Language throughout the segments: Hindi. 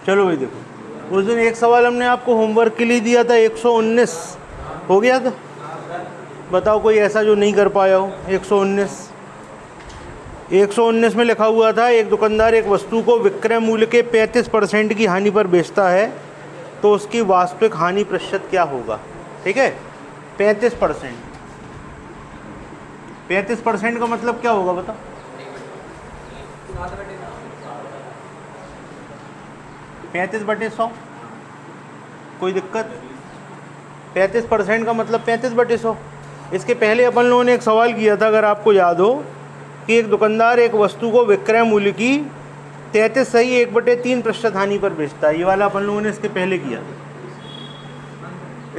चलो भाई देखो, उस दिन एक सवाल हमने आपको होमवर्क के लिए दिया था 119 हो गया था। बताओ कोई ऐसा जो नहीं कर पाया हो। 119 में लिखा हुआ था एक दुकानदार एक वस्तु को विक्रय मूल्य के 35% की हानि पर बेचता है तो उसकी वास्तविक हानि प्रतिशत क्या होगा। ठीक है, 35%। 35% का मतलब क्या होगा बताओ। 35/100। कोई दिक्कत? 35% का मतलब 35/100। इसके पहले अपन लोगों ने एक सवाल किया था, अगर आपको याद हो, कि एक दुकानदार एक वस्तु को विक्रय मूल्य की 33 सही 1/3% हानि पर बेचता है। ये वाला अपन लोगों ने इसके पहले किया था।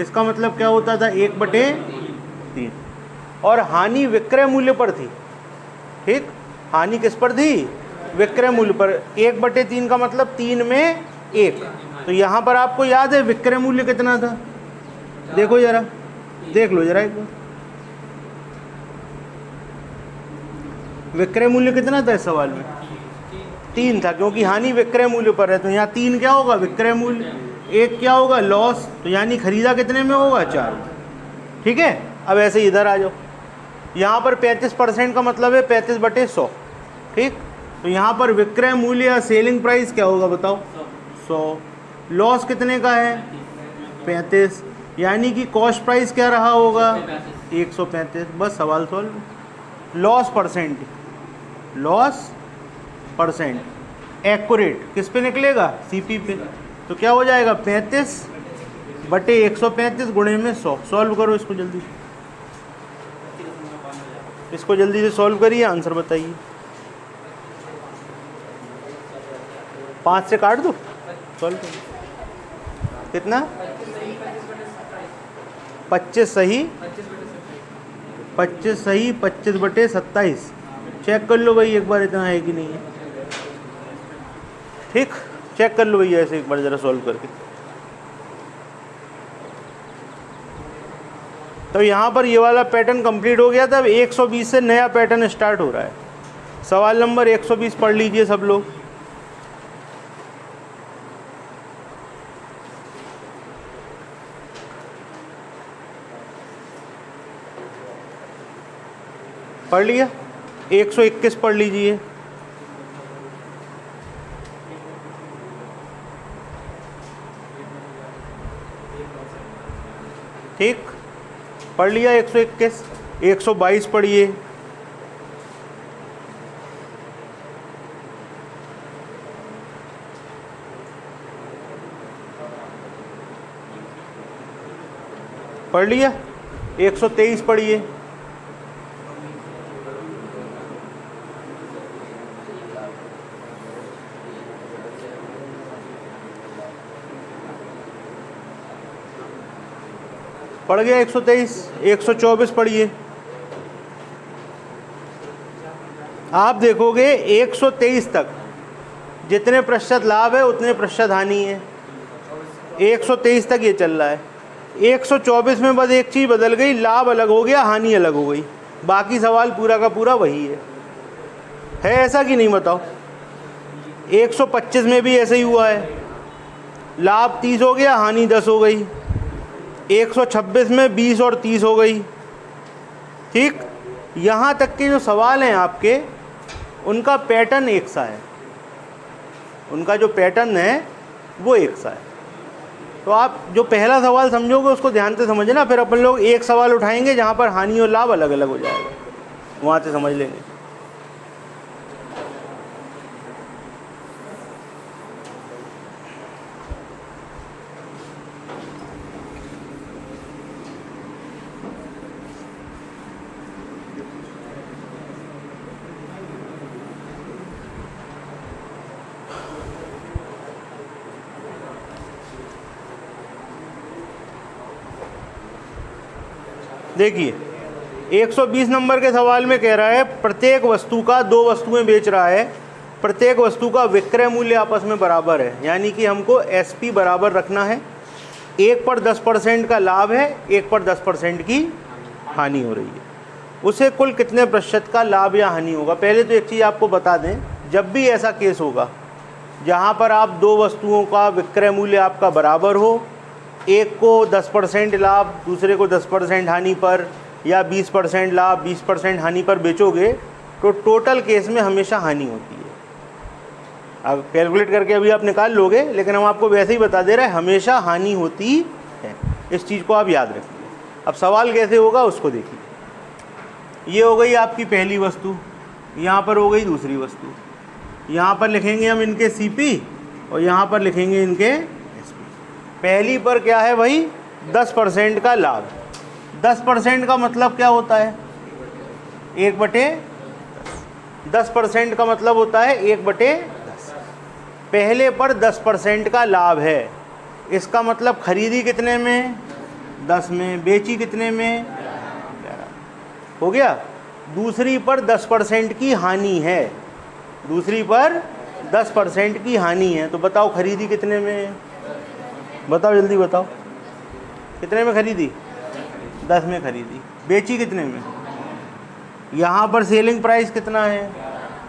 इसका मतलब क्या होता था, 1/3। और हानि विक्रय मूल्य पर थी। ठीक, हानि किस पर थी? विक्रय मूल्य पर। 1/3 का मतलब 3 में 1। तो यहाँ पर आपको याद है विक्रय मूल्य कितना था? देखो जरा, देख लो जरा एक बार, विक्रय मूल्य कितना था इस सवाल में? 3 था, क्योंकि हानि विक्रय मूल्य पर है। तो यहाँ 3 क्या होगा? विक्रय मूल्य। 1 क्या होगा? लॉस। तो यानी खरीदा कितने में होगा? 4। ठीक है, अब ऐसे इधर आ जाओ। यहाँ पर 35% का मतलब है 35/100। ठीक, तो यहाँ पर विक्रय मूल्य या सेलिंग प्राइस क्या होगा बताओ? 100। लॉस कितने का है? 35। यानी कि कॉस्ट प्राइस क्या रहा होगा? 135। बस सवाल solve. Loss percent, loss percent accurate किस पे निकलेगा? सीपी पे। तो क्या हो जाएगा? 35/135 गुणे में 100। सॉल्व करो इसको जल्दी, इसको जल्दी से सॉल्व करिए, आंसर बताइए। 5 से काट दो, सॉल्व करो। कितना? 25 सही 25/27। चेक कर लो भाई एक बार इतना है कि नहीं है। ठीक, चेक कर लो भैया ऐसे एक बार ज़रा सॉल्व करके। तो यहाँ पर ये वाला पैटर्न कंप्लीट हो गया था। अब 120 से नया पैटर्न स्टार्ट हो रहा है। सवाल नंबर 120 पढ़ लीजिए सब लोग। पढ़ लिया? 121 पढ़ लीजिए। ठीक, पढ़ लिया 121। 122 पढ़िए। पढ़ लिया? 123 पढ़िए। पढ़ गया 123। 124 पढ़िए। आप देखोगे 123 तक जितने प्रतिशत लाभ है उतने प्रतिशत हानि है। 123 तक ये चल रहा है। 124 में बस एक चीज़ बदल गई, लाभ अलग हो गया, हानि अलग हो गई। बाकी सवाल पूरा का पूरा वही है ऐसा कि नहीं बताओ? 125 में भी ऐसे ही हुआ है, लाभ 30 हो गया, हानि 10 हो गई। 126 में 20 और 30 हो गई। ठीक, यहाँ तक के जो सवाल हैं आपके, उनका पैटर्न एक सा है, उनका जो पैटर्न है वो एक सा है। तो आप जो पहला सवाल समझोगे उसको ध्यान से समझना, फिर अपन लोग एक सवाल उठाएंगे जहाँ पर हानि और लाभ अलग अलग हो जाएगा, वहाँ से समझ लेंगे। देखिए 120 नंबर के सवाल में कह रहा है प्रत्येक वस्तु का, 2 वस्तुएं बेच रहा है, प्रत्येक वस्तु का विक्रय मूल्य आपस में बराबर है, यानी कि हमको एसपी बराबर रखना है। एक पर 10% का लाभ है, एक पर 10% की हानि हो रही है। उसे कुल कितने प्रतिशत का लाभ या हानि होगा? पहले तो एक चीज़ आपको बता दें, जब भी ऐसा केस होगा जहाँ पर आप दो वस्तुओं का विक्रय मूल्य आपका बराबर हो, एक को 10% लाभ दूसरे को 10% हानि पर, या 20% लाभ 20% हानि पर बेचोगे, तो टोटल केस में हमेशा हानि होती है। अब कैलकुलेट करके अभी आप निकाल लोगे, लेकिन हम आपको वैसे ही बता दे रहे हैं, हमेशा हानि होती है। इस चीज़ को आप याद रखिए। अब सवाल कैसे होगा उसको देखिए। ये हो गई आपकी पहली वस्तु, यहाँ पर हो गई दूसरी वस्तु। यहाँ पर लिखेंगे हम इनके सीपी और यहाँ पर लिखेंगे इनके एसपी। पहली पर क्या है भाई, 10% का लाभ। 10% का मतलब क्या होता है, 1/10। 10% का मतलब होता है 1/10। पहले पर 10% का लाभ है, इसका मतलब खरीदी कितने में, 10 में, बेची कितने में, 11। हो गया। दूसरी पर 10% की हानि है, दूसरी पर 10% की हानि है, तो बताओ खरीदी कितने में, बताओ जल्दी बताओ, कितने में खरीदी, 10 में खरीदी। बेची कितने में, यहाँ पर सेलिंग प्राइस कितना है,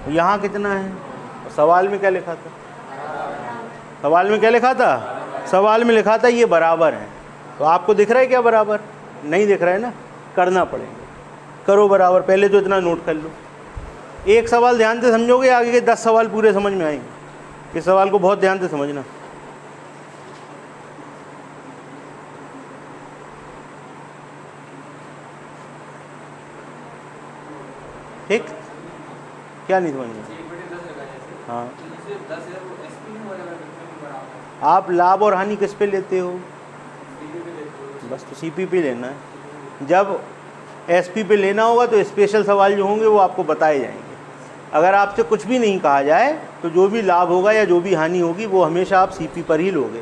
यहाँ कितना है। सवाल में क्या लिखा था, सवाल में क्या लिखा था, सवाल में लिखा था ये बराबर है। तो आपको दिख रहा है क्या बराबर, नहीं दिख रहा है ना, करना पड़ेगा। करो बराबर, पहले तो इतना नोट कर लो। एक सवाल ध्यान से समझोगे, आगे के 10 सवाल पूरे समझ में आएंगे। इस सवाल को बहुत ध्यान से समझना। ठीक, क्या नहीं समझ में, हाँ। आप लाभ और हानि किस पे लेते हो, बस तो सीपी पे लेना है। जब एसपी पे लेना होगा तो स्पेशल सवाल जो होंगे वो आपको बताए जाएंगे। अगर आपसे कुछ भी नहीं कहा जाए तो जो भी लाभ होगा या जो भी हानि होगी वो हमेशा आप सीपी पर ही लोगे।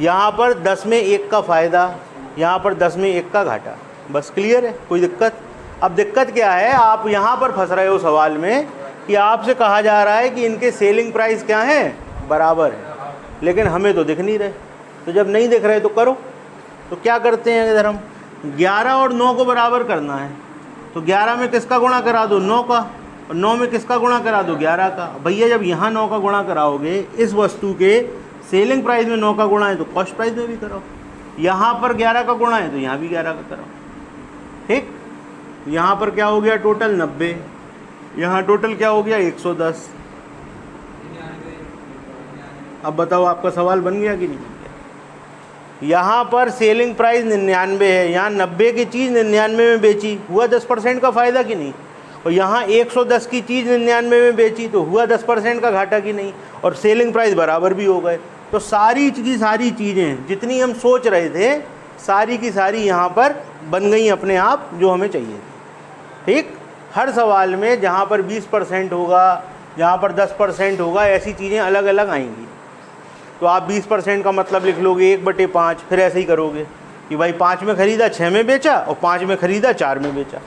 यहाँ पर 10 में 1 का फ़ायदा, यहाँ पर 10 में 1 का घाटा। बस क्लियर है, कोई दिक्कत। अब दिक्कत क्या है, आप यहाँ पर फंस रहे हो सवाल में कि आपसे कहा जा रहा है कि इनके सेलिंग प्राइस क्या है, बराबर है, लेकिन हमें तो दिख नहीं रहे। तो जब नहीं दिख रहे तो करो। तो क्या करते हैं, इधर हम 11 और 9 को बराबर करना है, तो 11 में किसका गुणा करा दो, 9 का, और 9 में किसका गुणा करा दो, 11 का। भैया जब यहाँ 9 का गुणा कराओगे, इस वस्तु के सेलिंग प्राइस में 9 का गुणा है तो कॉस्ट प्राइस में भी कराओ। यहाँ पर 11 का गुणा है तो यहाँ भी 11 का कराओ। ठीक, यहाँ पर क्या हो गया, टोटल 90, यहाँ टोटल क्या हो गया, 110। अब बताओ आपका सवाल बन गया कि नहीं बन गया। यहाँ पर सेलिंग प्राइस 99 है, यहाँ 90 की चीज़ 99 में बेची, हुआ 10% का फ़ायदा कि नहीं। और यहाँ 110 की चीज़ 99 में बेची तो हुआ 10% का घाटा कि नहीं। और सेलिंग प्राइस बराबर भी हो गए। तो सारी की सारी चीज़ें जितनी हम सोच रहे थे, सारी की सारी यहाँ पर बन गई अपने आप, जो हमें चाहिए थी। ठीक, हर सवाल में जहाँ पर 20% होगा, जहाँ पर 10% होगा, ऐसी चीज़ें अलग अलग आएंगी। तो आप 20% का मतलब लिख लोगे 1/5, फिर ऐसे ही करोगे कि भाई 5 में ख़रीदा 6 में बेचा, और 5 में ख़रीदा 4 में बेचा।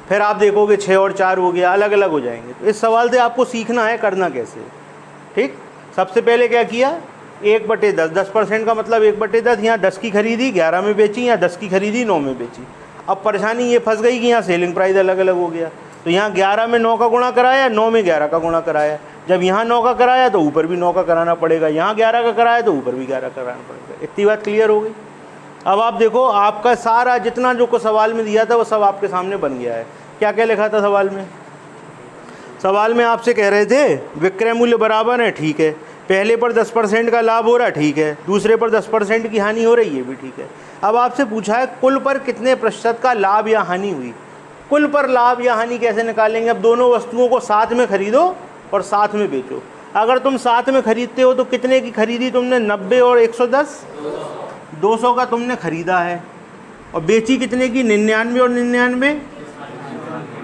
फिर आप देखोगे 6 और 4 हो गया, अलग अलग हो जाएंगे। तो इस सवाल से आपको सीखना है करना कैसे। ठीक, सबसे पहले क्या किया, 1/10, 10% का मतलब 1/10, यहाँ 10 की खरीदी 11 में बेची, यहाँ 10 की खरीदी 9 में बेची। अब परेशानी ये फंस गई कि यहाँ सेलिंग प्राइस अलग अलग हो गया। तो यहाँ 11 में 9 का गुणा कराया, 9 में 11 का गुणा कराया। जब यहाँ 9 का कराया तो ऊपर भी 9 का कराना पड़ेगा, यहाँ 11 का कराया तो ऊपर भी 11 कराना पड़ेगा। इतनी बात क्लियर हो गई। अब आप देखो, आपका सारा जितना जो को सवाल में दिया था वो सब आपके सामने बन गया है। क्या क्या लिखा था सवाल में, सवाल में आपसे कह रहे थे विक्रय मूल्य बराबर है, ठीक है, पहले पर 10% का लाभ हो रहा, ठीक है, दूसरे पर 10% की हानि हो रही है, ये भी ठीक है। अब आपसे पूछा है कुल पर कितने प्रतिशत का लाभ या हानि हुई। कुल पर लाभ या हानि कैसे निकालेंगे। अब दोनों वस्तुओं को साथ में खरीदो और साथ में बेचो। अगर तुम साथ में खरीदते हो तो कितने की खरीदी तुमने, 90 और 110, 200 का तुमने खरीदा है। और बेची कितने की, 99 और 99।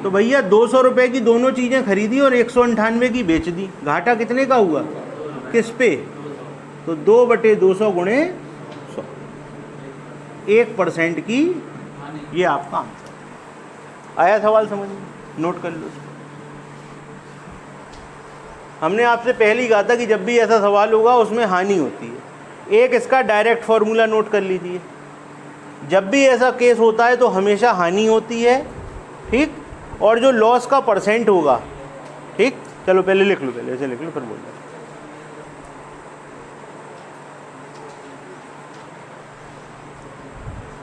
तो भैया 200 रुपये की दोनों चीज़ें खरीदी और 198 की बेच दी। घाटा कितने का हुआ, किस पे, तो 2/200 गुणे 100, 1% की, ये आपका आंसर। आया सवाल समझ में, नोट कर लो। हमने आपसे पहले ही कहा था कि जब भी ऐसा सवाल होगा उसमें हानि होती है। एक इसका डायरेक्ट फॉर्मूला नोट कर लीजिए। जब भी ऐसा केस होता है तो हमेशा हानि होती है। ठीक, और जो लॉस का परसेंट होगा, ठीक, चलो पहले लिख लो, पहले ऐसे लिख लो फिर बोल दो।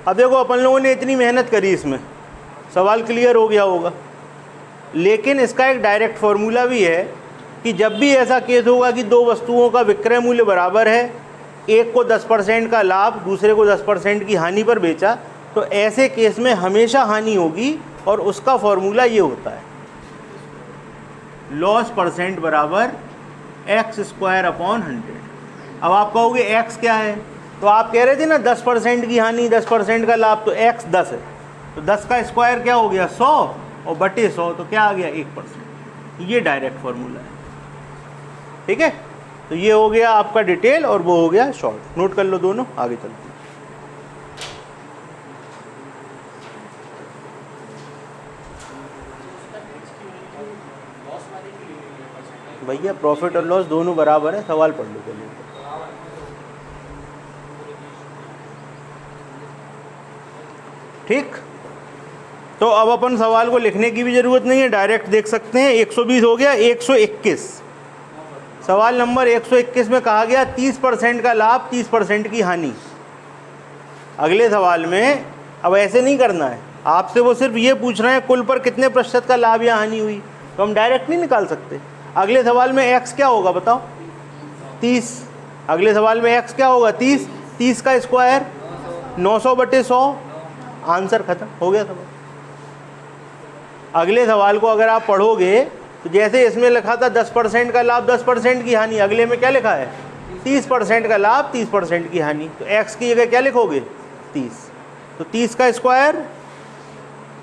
अब देखो अपन लोगों ने इतनी मेहनत करी, इसमें सवाल क्लियर हो गया होगा, लेकिन इसका एक डायरेक्ट फॉर्मूला भी है कि जब भी ऐसा केस होगा कि दो वस्तुओं का विक्रय मूल्य बराबर है, एक को 10% का लाभ, दूसरे को 10% की हानि पर बेचा, तो ऐसे केस में हमेशा हानि होगी और उसका फॉर्मूला ये होता है, लॉस परसेंट बराबर x² अपॉन 100। अब आप कहोगे x क्या है, तो आप कह रहे थे ना 10% की हानि 10% का लाभ, तो x 10 है, तो 10 का स्क्वायर क्या हो गया 100 और बटे 100 तो क्या आ गया 1%। ये डायरेक्ट फॉर्मूला है, ठीक है। तो ये हो गया आपका डिटेल और वो हो गया शॉर्ट, नोट कर लो दोनों, आगे चलते हैं। भैया प्रॉफिट और लॉस दोनों बराबर है, सवाल पढ़ लो पहले। ठीक, तो अब अपन सवाल को लिखने की भी जरूरत नहीं है, डायरेक्ट देख सकते हैं। 120 हो गया। 121 सवाल नंबर 121 में कहा गया 30% का लाभ 30% की हानि। अगले सवाल में अब ऐसे नहीं करना है आपसे, वो सिर्फ ये पूछ रहे हैं कुल पर कितने प्रतिशत का लाभ या हानि हुई, तो हम डायरेक्ट नहीं निकाल सकते। अगले सवाल में x क्या होगा बताओ, 30। अगले सवाल में x क्या होगा 30, 30 का स्क्वायर 900 बटे 100, आंसर खत्म हो गया सवाल। अगले सवाल को अगर आप पढ़ोगे तो जैसे इसमें लिखा था 10% का लाभ 10% की हानि, अगले में क्या लिखा है 30% का लाभ 30% की हानि, तो x की जगह क्या लिखोगे 30, तो 30 का स्क्वायर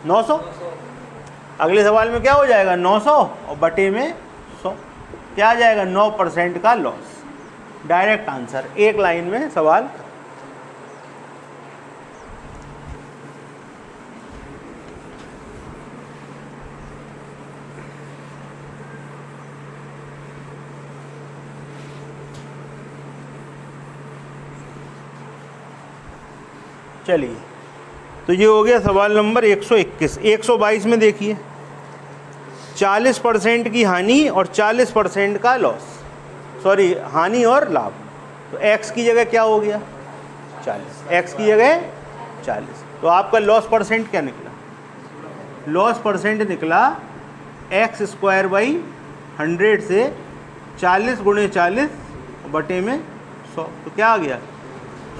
900। अगले सवाल में क्या हो जाएगा 900 और बटे में 100, क्या आ जाएगा 9% का लॉस। डायरेक्ट आंसर, एक लाइन में सवाल। चलिए, तो ये हो गया सवाल नंबर 121। 122 में देखिए 40% की हानि और 40% का लॉस, सॉरी हानि और लाभ, तो x की जगह क्या हो गया 40, x की जगह 40, तो आपका लॉस परसेंट क्या निकला, लॉस परसेंट निकला x² बाई 100 से 40 गुणे 40 बटे में 100, तो क्या आ गया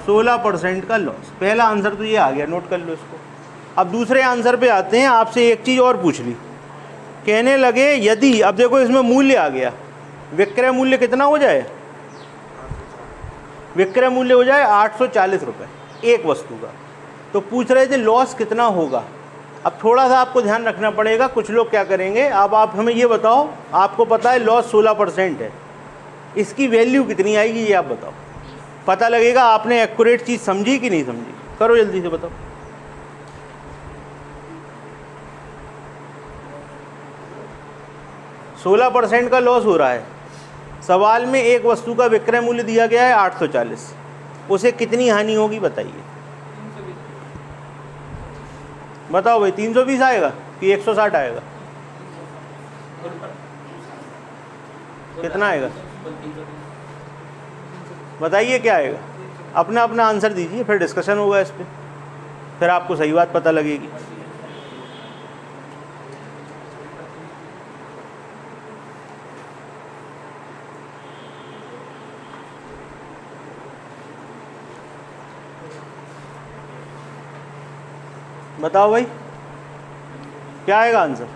16% का लॉस। पहला आंसर तो ये आ गया, नोट कर लो इसको। अब दूसरे आंसर पे आते हैं। आपसे एक चीज़ और पूछ ली, कहने लगे यदि, अब देखो इसमें मूल्य आ गया, विक्रय मूल्य कितना हो जाए, विक्रय मूल्य हो जाए 840 रुपये एक वस्तु का, तो पूछ रहे थे लॉस कितना होगा। अब थोड़ा सा आपको ध्यान रखना पड़ेगा, कुछ लोग क्या करेंगे, अब आप हमें ये बताओ, आपको पता है लॉस 16% है, इसकी वैल्यू कितनी आएगी ये आप बताओ, पता लगेगा आपने एक्यूरेट चीज़ समझी कि नहीं समझी। करो जल्दी से बताओ। सोलह % का लॉस हो रहा है। सवाल में एक वस्तु का विक्रय मूल्य दिया गया है 840, उसे कितनी हानि होगी बताइए। बताओ भाई, 320 आएगा कि 160 आएगा, कितना आएगा बताइए, क्या आएगा। अपना अपना आंसर दीजिए, फिर डिस्कशन होगा इस पर, फिर आपको सही बात पता लगेगी। बताओ भाई क्या आएगा आंसर।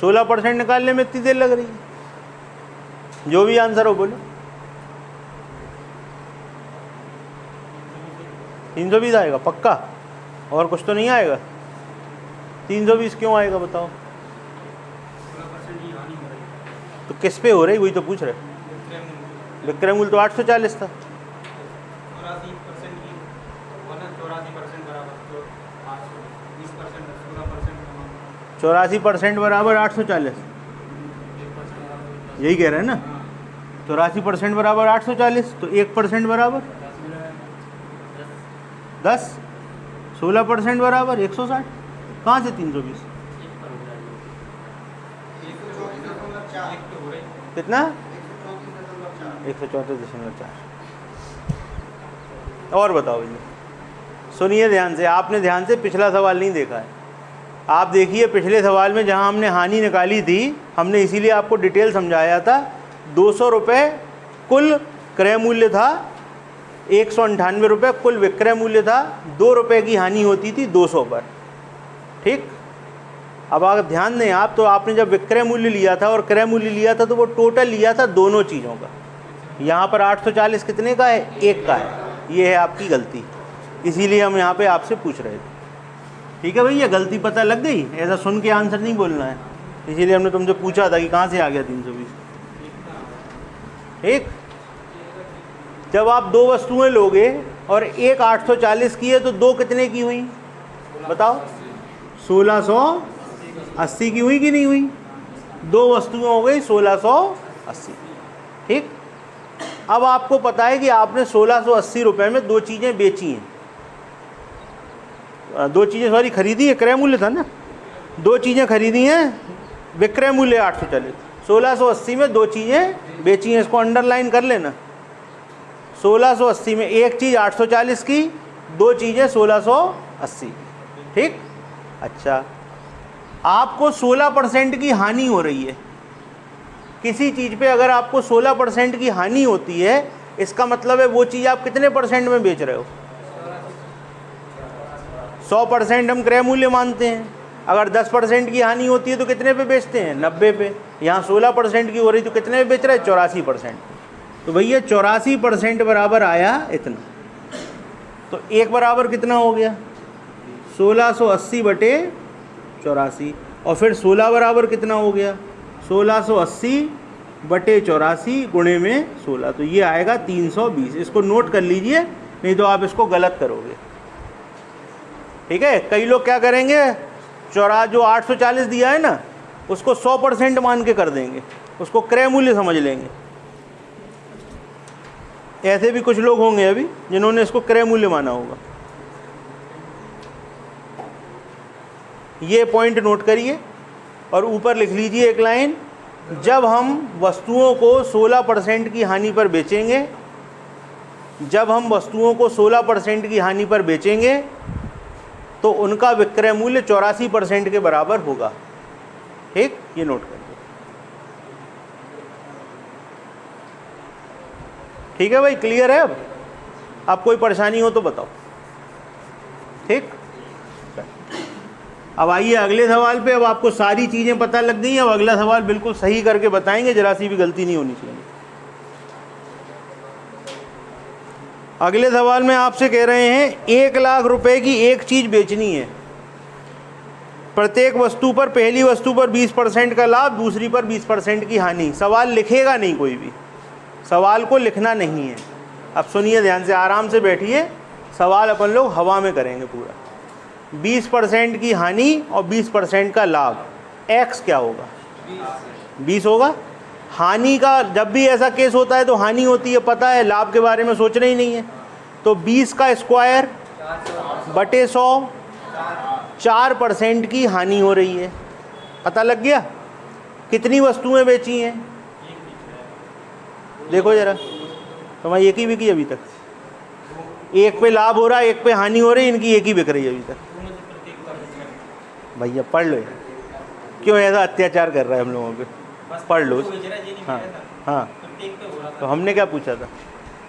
16% निकालने में इतनी देर लग रही है, जो भी आंसर हो बोलो। 320 आएगा पक्का, और कुछ तो नहीं आएगा। 320 क्यों आएगा बताओ, तो किस पे हो रही, वही तो पूछ रहे। विक्रय मूल्य तो 840 था। 84% बराबर 840, यही कह रहे हैं ना। 84% बराबर 840, तो 1% बराबर 10, 16% बराबर 160, कहाँ से 320, कितना 134.4। और बताओ भैया सुनिए ध्यान से, आपने ध्यान से पिछला सवाल नहीं देखा है। आप देखिए पिछले सवाल में जहां हमने हानि निकाली थी, हमने इसीलिए आपको डिटेल समझाया था। 200 रुपये कुल क्रय मूल्य था, 198 रुपये कुल विक्रय मूल्य था, 2 रुपये की हानि होती थी 200 पर। ठीक, अब अगर ध्यान दें आप, तो आपने जब विक्रय मूल्य लिया था और क्रय मूल्य लिया था तो वो टोटल लिया था दोनों चीज़ों का। यहाँ पर 840 कितने का है? 1 का है। ये है आपकी गलती, इसीलिए हम यहाँ पे आपसे पूछ रहे थे। ठीक है भैया, गलती पता लग गई, ऐसा सुन के आंसर नहीं बोलना है, इसीलिए हमने तुमसे पूछा था कि कहाँ से आ गया 320। ठीक, जब आप 2 वस्तुएं लोगे और एक 840 की है तो 2 कितने की हुई बताओ? 1680 की हुई कि नहीं हुई? 2 वस्तुएं हो गई 1680। ठीक, अब आपको पता है कि आपने 1680 रुपये में 2 चीज़ें बेची हैं, 2 चीज़ें सॉरी खरीदी है, क्रय मूल्य था ना, 2 चीज़ें खरीदी हैं, विक्रय मूल्य 840, 1680 में 2 चीज़ें बेची हैं। इसको अंडरलाइन कर लेना। 1680 में एक चीज़ 840 की, 2 चीज़ें 1680। ठीक, अच्छा, आपको 16% की हानि हो रही है किसी चीज़ पे। अगर आपको 16% की हानि होती है, इसका मतलब है वो चीज़ आप कितने परसेंट में बेच रहे हो? 100% हम क्रय मूल्य मानते हैं। अगर 10% की हानि होती है तो कितने पे बेचते हैं? 90 पे। यहाँ 16% की हो रही तो कितने पे बेच रहे हैं? 84%। तो भैया 84% बराबर आया इतना। तो एक बराबर कितना हो गया? 1680 बटे 84। और फिर 16 बराबर कितना हो गया? 1680 बटे 84 गुणे में 16, तो ये आएगा 320। इसको नोट कर लीजिए, नहीं तो आप इसको गलत करोगे। ठीक है, कई लोग क्या करेंगे, जो 840 दिया है ना, उसको 100% मान के कर देंगे, उसको क्रय मूल्य समझ लेंगे। ऐसे भी कुछ लोग होंगे अभी जिन्होंने इसको क्रय मूल्य माना होगा। ये पॉइंट नोट करिए और ऊपर लिख लीजिए एक लाइन, जब हम वस्तुओं को 16% की हानि पर बेचेंगे, जब हम वस्तुओं को 16% की हानि पर बेचेंगे तो उनका विक्रय मूल्य 84% के बराबर होगा। ठीक, ये नोट करिए। ठीक है भाई, क्लियर है? अब कोई परेशानी हो तो बताओ। ठीक, अब आइए अगले सवाल पे। अब आपको सारी चीज़ें पता लग गई। अब अगला सवाल बिल्कुल सही करके बताएंगे, जरा सी भी गलती नहीं होनी चाहिए। अगले सवाल में आपसे कह रहे हैं 1 लाख रुपए की एक चीज़ बेचनी है। प्रत्येक वस्तु पर, पहली वस्तु पर 20% का लाभ, दूसरी पर 20% की हानि। सवाल लिखेगा नहीं कोई भी, सवाल को लिखना नहीं है। अब सुनिए ध्यान से, आराम से बैठिए, सवाल अपन लोग हवा में करेंगे पूरा। 20% की हानि और 20% का लाभ, x क्या होगा? 20 होगा। हानि का जब भी ऐसा केस होता है तो हानि होती है, पता है, लाभ के बारे में सोचना ही नहीं है। तो 20 का स्क्वायर बटे 100, 4% की हानि हो रही है। पता लग गया? कितनी वस्तुएं बेची हैं? देखो जरा, तो मैं एक ही बिकी अभी तक। एक पे लाभ हो रहा है, एक पे हानि हो रही है, इनकी एक ही बिक रही है अभी तक। भैया पढ़ लो, क्यों ऐसा अत्याचार कर रहा है हम लोगों पे? पढ़ लो। हाँ हाँ, तो हमने क्या पूछा था?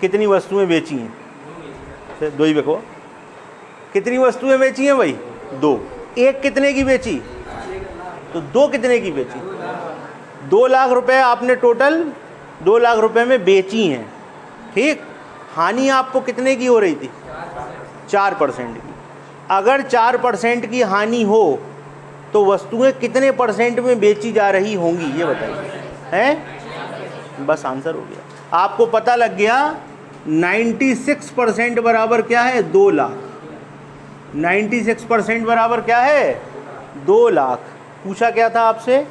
कितनी वस्तुएं बेची हैं? 2 ही बिको। कितनी वस्तुएं बेची हैं भाई? 2। एक कितने की बेची? तो 2 कितने की बेची? 2 लाख रुपए आपने टोटल 2 लाख रुपए में बेची हैं। ठीक, हानि आपको कितने की हो रही थी? 4% की। अगर 4% की हानि हो तो वस्तुएं कितने % में बेची जा रही होंगी, ये बताइए। हैं? बस आंसर हो गया। आपको पता लग गया 96% बराबर क्या है? 2 लाख। 96% बराबर क्या है? 2 लाख। पूछा क्या था आपसे?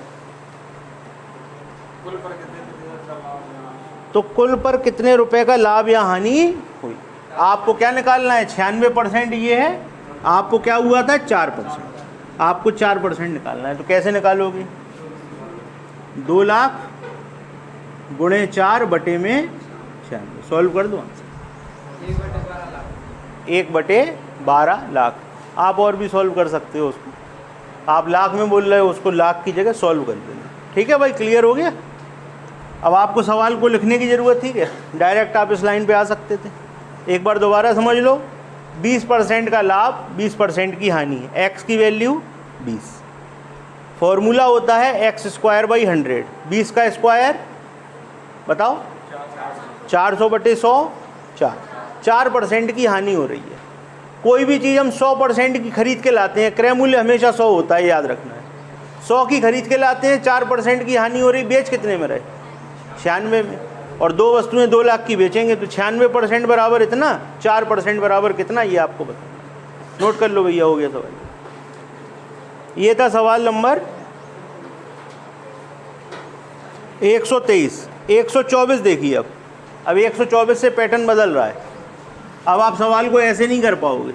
तो कुल पर कितने रुपए का लाभ या हानि हुई। आपको क्या निकालना है? 96% ये है, आपको क्या हुआ था? 4%। आपको 4% निकालना है। तो कैसे निकालोगे? 2 लाख गुणे 4 बटे में 96। सॉल्व कर दो आंसर। 1/12 12 लाख। आप और भी सॉल्व कर सकते हो उसको, आप लाख में बोल रहे हो, उसको लाख की जगह सॉल्व कर देना। ठीक है भाई, क्लियर हो गया। अब आपको सवाल को लिखने की ज़रूरत थी क्या? डायरेक्ट आप इस लाइन पे आ सकते थे। एक बार दोबारा समझ लो, 20% का लाभ 20% की हानि है, x की वैल्यू 20। फॉर्मूला होता है x²/100, 20 का स्क्वायर बताओ 400/100, 4% की हानि हो रही है। कोई भी चीज़ हम 100% की खरीद के लाते हैं, क्रय मूल्य हमेशा 100 होता है, याद रखना है। 100 की खरीद के लाते हैं, 4% की हानि हो रही, बेच कितने में रहे? 96 में। और 2 वस्तुएं 2 लाख की बेचेंगे तो 96% बराबर इतना, 4% बराबर कितना, ये आपको बताना। नोट कर लो भैया, हो गया सवाल। ये था सवाल नंबर 123। 124 देखिए। अब 124 से पैटर्न बदल रहा है। अब आप सवाल को ऐसे नहीं कर पाओगे,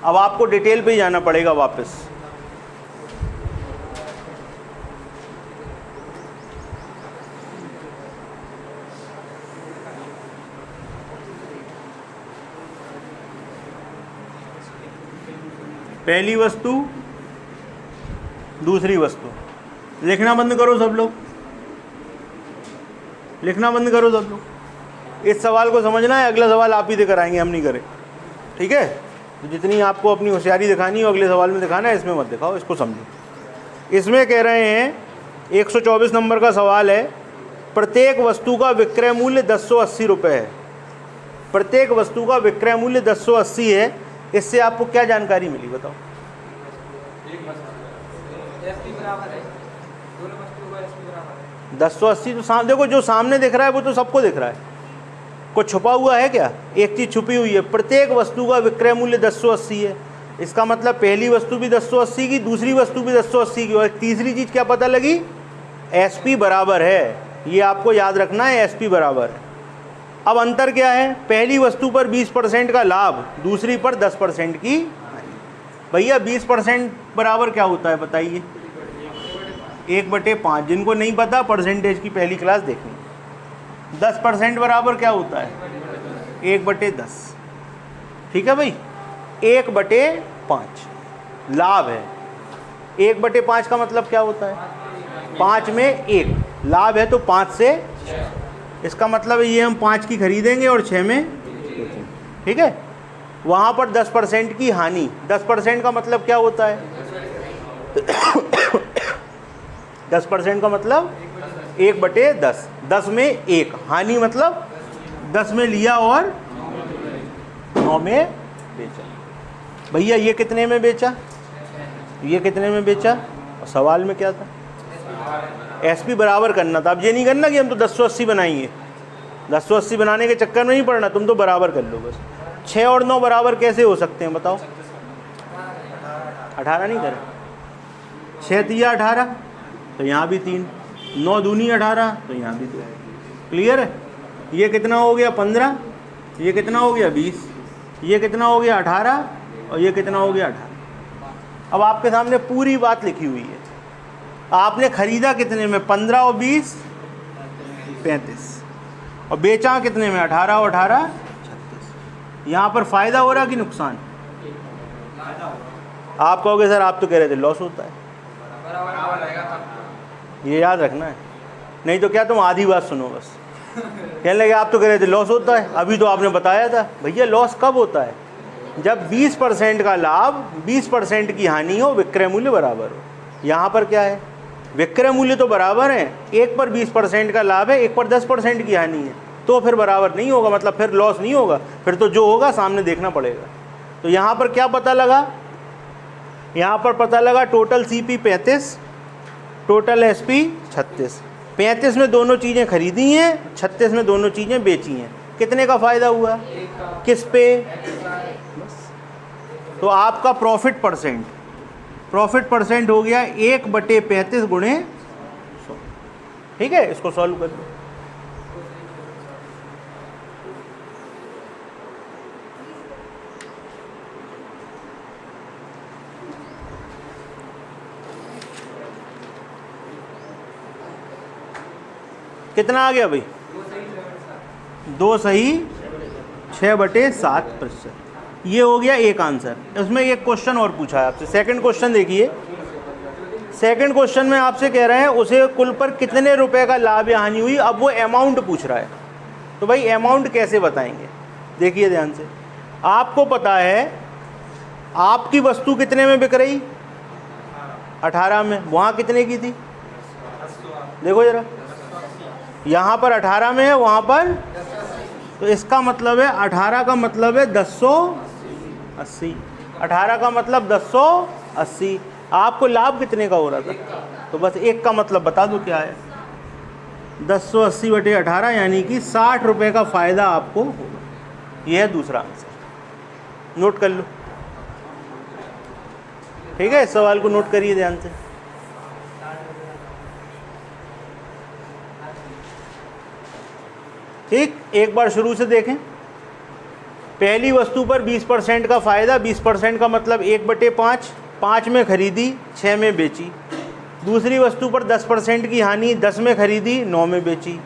अब आपको डिटेल पे ही जाना पड़ेगा वापस। पहली वस्तु, दूसरी वस्तु। लिखना बंद करो सब लोग, लिखना बंद करो सब लोग। इस सवाल को समझना है, अगला सवाल आप ही देकर आएंगे, हम नहीं करें। ठीक है, तो जितनी आपको अपनी होशियारी दिखानी हो अगले सवाल में दिखाना है, इसमें मत दिखाओ, इसको समझो। इसमें कह रहे हैं 124 नंबर का सवाल है, प्रत्येक वस्तु का विक्रय मूल्य 1080 रुपये है। प्रत्येक वस्तु का विक्रय मूल्य 1080 है। इससे आपको क्या जानकारी मिली बताओ? 1080 तो देखो जो सामने दिख रहा है वो तो सबको दिख रहा है, कुछ छुपा हुआ है क्या? एक चीज़ छुपी हुई है। प्रत्येक वस्तु का विक्रय मूल्य 1080 है, इसका मतलब पहली वस्तु भी 1080 की, दूसरी वस्तु भी 1080 की, और तीसरी चीज़ क्या पता लगी? एसपी बराबर है। ये आपको याद रखना है, एसपी बराबर है। अब अंतर क्या है? पहली वस्तु पर 20% का लाभ, दूसरी पर 10% की हानि। भैया 20% बराबर क्या होता है बताइए? 1/5। जिनको नहीं पता परसेंटेज की पहली क्लास देखनी। 10% बराबर क्या होता है? 1/10। ठीक है भाई, 1/5 लाभ है। 1/5 का मतलब क्या होता है? 5 में 1 लाभ है, तो 5 से 6। इसका मतलब ये हम 5 की खरीदेंगे और 6 में बेचेंगे। ठीक है, वहाँ पर 10% की हानि। 10% का मतलब क्या होता है? 10% का मतलब 1/10। 10 में 1 हानि, मतलब 10 में लिया और 9 में बेचा। भैया ये कितने में बेचा? ये कितने में बेचा? और सवाल में क्या था? एसपी बराबर करना था। अब ये नहीं करना कि हम तो 1080 बनाएंगे, 1080 बनाने के चक्कर में नहीं पड़ना, तुम तो बराबर कर लो बस। 6 और 9 बराबर कैसे हो सकते हैं बताओ? 18 नहीं करें? 6 तिया 18, तो यहाँ भी 3, 9 दूनी 18, तो यहाँ भी 2। क्लियर है? ये कितना हो गया? 15, ये कितना हो गया? 20, ये कितना हो गया? 18, और ये कितना हो गया? 18। अब आपके सामने पूरी बात लिखी हुई है। आपने खरीदा कितने में? 15 और 20 35, और बेचा कितने में? 18 और 18 36। यहाँ पर फ़ायदा हो रहा कि नुकसान? आप कहोगे सर आप तो कह रहे थे लॉस होता है। ये याद रखना है, नहीं तो क्या तुम आधी बात सुनो बस। कहने लगे आप तो कह रहे थे लॉस होता है, अभी तो आपने बताया था। भैया लॉस कब होता है? जब 20% का लाभ 20% की हानि हो, विक्रय मूल्य बराबर हो। यहाँ पर क्या है? विक्रय मूल्य तो बराबर है, एक पर 20% का लाभ है, एक पर 10% की हानि है, तो फिर बराबर नहीं होगा, मतलब फिर लॉस नहीं होगा, फिर तो जो होगा सामने देखना पड़ेगा। तो यहाँ पर क्या पता लगा? यहाँ पर पता लगा टोटल सीपी 35, टोटल एसपी 36। 35 में दोनों चीज़ें खरीदी हैं, 36 में दोनों चीज़ें बेची हैं। कितने का फ़ायदा हुआ? किस पे? बस। तो आपका प्रॉफिट परसेंट हो गया 1/35 गुणे 100। ठीक है, इसको सॉल्व कर लो। कितना आ गया भाई? 2 सही 6/7%। ये हो गया एक आंसर। उसमें एक क्वेश्चन और पूछा है आपसे, सेकंड क्वेश्चन देखिए। सेकंड क्वेश्चन में आपसे कह रहे हैं उसे कुल पर कितने रुपए का लाभ या हानि हुई। अब वो अमाउंट पूछ रहा है, तो भाई अमाउंट कैसे बताएंगे, देखिए ध्यान से। आपको पता है आपकी वस्तु कितने में बिक रही, 18 में, वहाँ कितने की थी, देखो जरा, यहाँ पर 18 में है, वहाँ पर, तो इसका मतलब है 18 का मतलब है 1080, 18 का मतलब 1080। आपको लाभ कितने का हो रहा था, तो बस एक का मतलब बता दो क्या है, 1080 बटे 18 यानी कि 60 रुपये का फ़ायदा आपको होगा। यह है दूसरा आंसर, नोट कर लो। ठीक है, इस सवाल को नोट करिए ध्यान से। ठीक, एक बार शुरू से देखें। पहली वस्तु पर 20% का फ़ायदा, 20% का मतलब 1/5, 5 में खरीदी 6 में बेची। दूसरी वस्तु पर 10% की हानि, 10 में खरीदी 9 में बेची।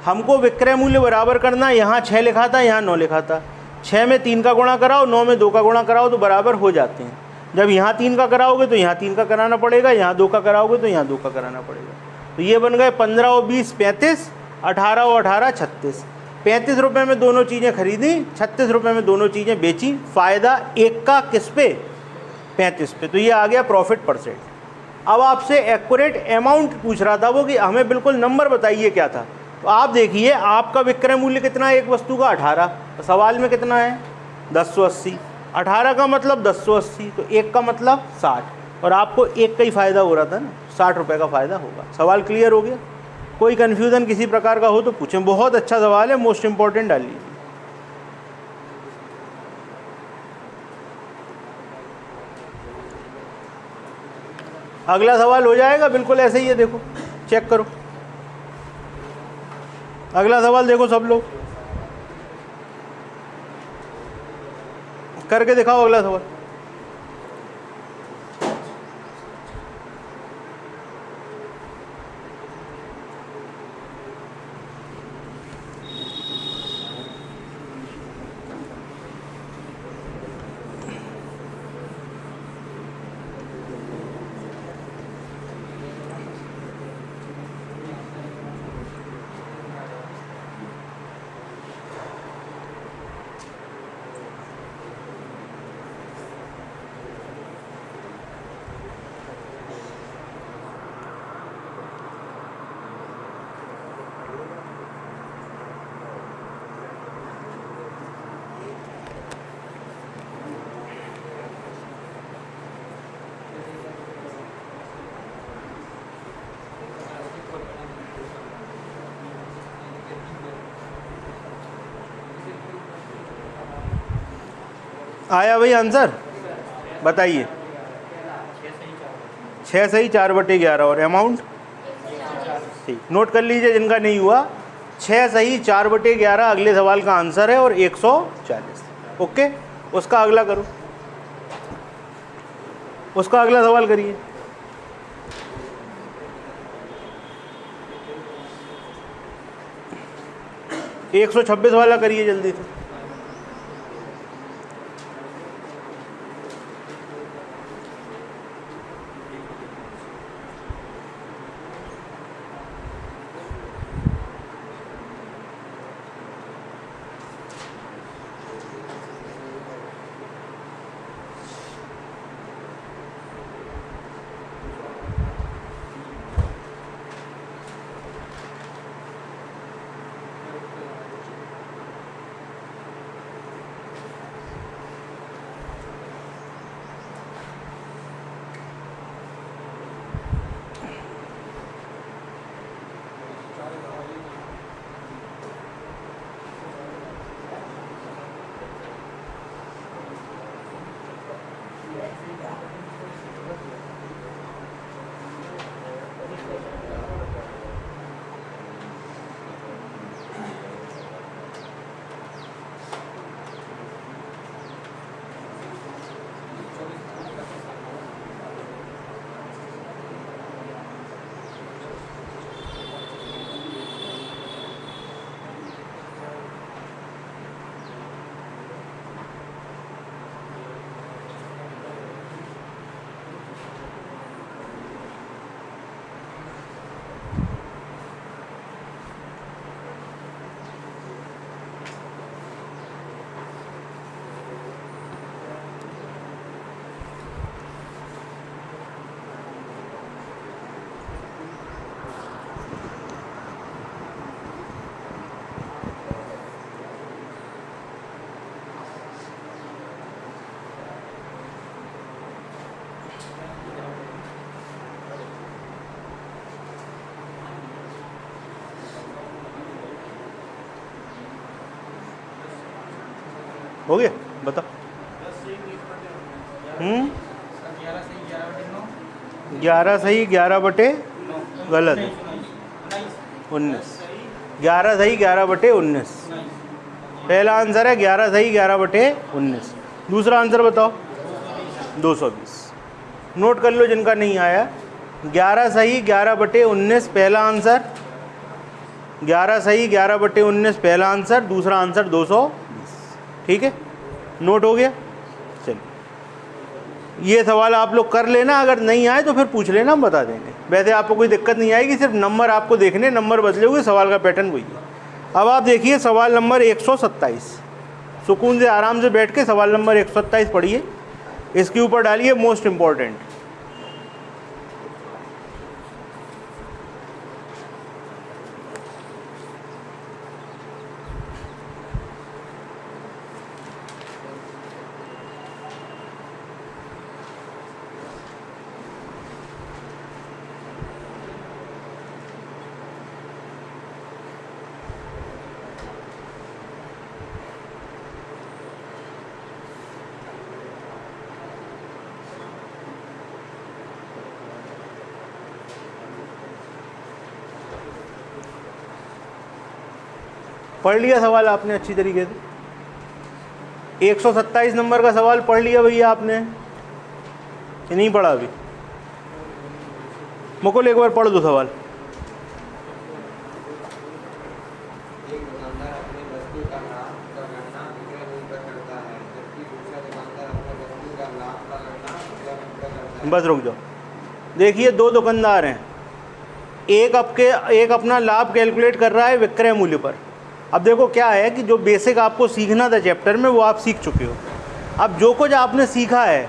हमको विक्रय मूल्य बराबर करना, यहाँ 6 लिखा था, यहाँ 9 लिखा था। 6 में 3 का गुणा कराओ, 9 में 2 का गुणा कराओ तो बराबर हो जाते हैं। जब यहाँ 3 का कराओगे तो यहाँ 3 का कराना पड़ेगा, यहाँ 2 का कराओगे तो यहाँ 2 का कराना पड़ेगा। तो ये बन गए 15 और 20 35, 18 और 18 36। 35 रुपये में दोनों चीज़ें खरीदी, 36 रुपये में दोनों चीज़ें बेची। फ़ायदा एक का किस पे, 35 पे। तो ये आ गया प्रॉफिट परसेंट। अब आपसे एक्यूरेट अमाउंट पूछ रहा था वो, कि हमें बिल्कुल नंबर बताइए क्या था। तो आप देखिए आपका विक्रय मूल्य कितना है एक वस्तु का, 18। तो सवाल में कितना है, 1080। 18 का मतलब 1080, तो एक का मतलब 60, और आपको एक का ही फ़ायदा हो रहा था ना, 60 रुपये का फ़ायदा होगा। सवाल क्लियर हो गया। कोई कन्फ्यूज़न किसी प्रकार का हो तो पूछें। बहुत अच्छा सवाल है, मोस्ट इम्पॉर्टेंट डाल लीजिए। अगला सवाल हो जाएगा बिल्कुल ऐसे ही है, देखो चेक करो। अगला सवाल देखो सब लोग, करके दिखाओ अगला सवाल। आया भाई आंसर, बताइए। 6 सही 4/11 और अमाउंट, ठीक, नोट कर लीजिए जिनका नहीं हुआ। 6 सही 4/11 अगले सवाल का आंसर है और 140। ओके, उसका अगला करो, उसका अगला सवाल करिए। एक 126 वाला करिए जल्दी से। हो गया, बताओ। 11 सही 11 बटे गलत 19, 11 सही 11 बटे 19। पहला आंसर है 11 सही 11 बटे 19। दूसरा आंसर बताओ 220। नोट कर लो जिनका नहीं आया। 11 सही 11 बटे 19 पहला आंसर, 11 सही 11 बटे 19 पहला आंसर, दूसरा आंसर 220। ठीक है, नोट हो गया। चलिए ये सवाल आप लोग कर लेना, अगर नहीं आए तो फिर पूछ लेना, हम बता देंगे। वैसे आपको कोई दिक्कत नहीं आएगी, सिर्फ नंबर आपको देखने, नंबर बदले हुए, सवाल का पैटर्न वही है। अब आप देखिए सवाल नंबर 127। सुकून से आराम से बैठ के सवाल नंबर 127 पढ़िए, इसके ऊपर डालिए मोस्ट इम्पॉर्टेंट। पढ़ लिया सवाल आपने अच्छी तरीके से? 127 नंबर का सवाल पढ़ लिया भैया आपने कि नहीं पढ़ा अभी? मुकुल एक बार पढ़ दो सवाल। एक दुकानदार अपनी वस्तु का लाभ का गणना विक्रय मूल्य पर करता है, जबकि दूसरा दुकानदार अपनी वस्तु का लाभ का गणना विक्रय मूल्य पर करता है। बस रुक जाओ। देखिए दो दुकानदार हैं, एक अपना लाभ कैलकुलेट कर रहा है विक्रय मूल्य पर। अब देखो क्या है कि जो बेसिक आपको सीखना था चैप्टर में वो आप सीख चुके हो। अब जो कुछ आपने सीखा है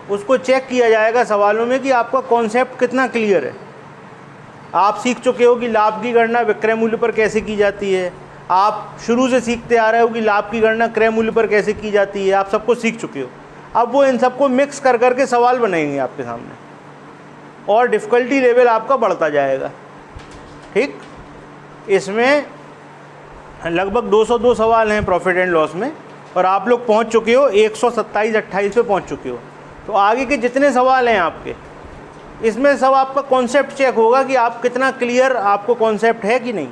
उसको चेक किया जाएगा सवालों में कि आपका कॉन्सेप्ट कितना क्लियर है। आप सीख चुके हो कि लाभ की गणना विक्रय मूल्य पर कैसे की जाती है, आप शुरू से सीखते आ रहे हो कि लाभ की गणना क्रय मूल्य पर कैसे की जाती है, आप सब कुछ सीख चुके हो। अब वो इन सबको मिक्स कर करके सवाल बनाएंगे आपके सामने और डिफ़िकल्टी लेवल आपका बढ़ता जाएगा। ठीक, इसमें लगभग 202 सवाल हैं प्रॉफिट एंड लॉस में, और आप लोग पहुंच चुके हो 127-28 पे पहुंच चुके हो। तो आगे के जितने सवाल हैं आपके, इसमें सब आपका कॉन्सेप्ट चेक होगा कि आप कितना क्लियर आपको कॉन्सेप्ट है कि नहीं।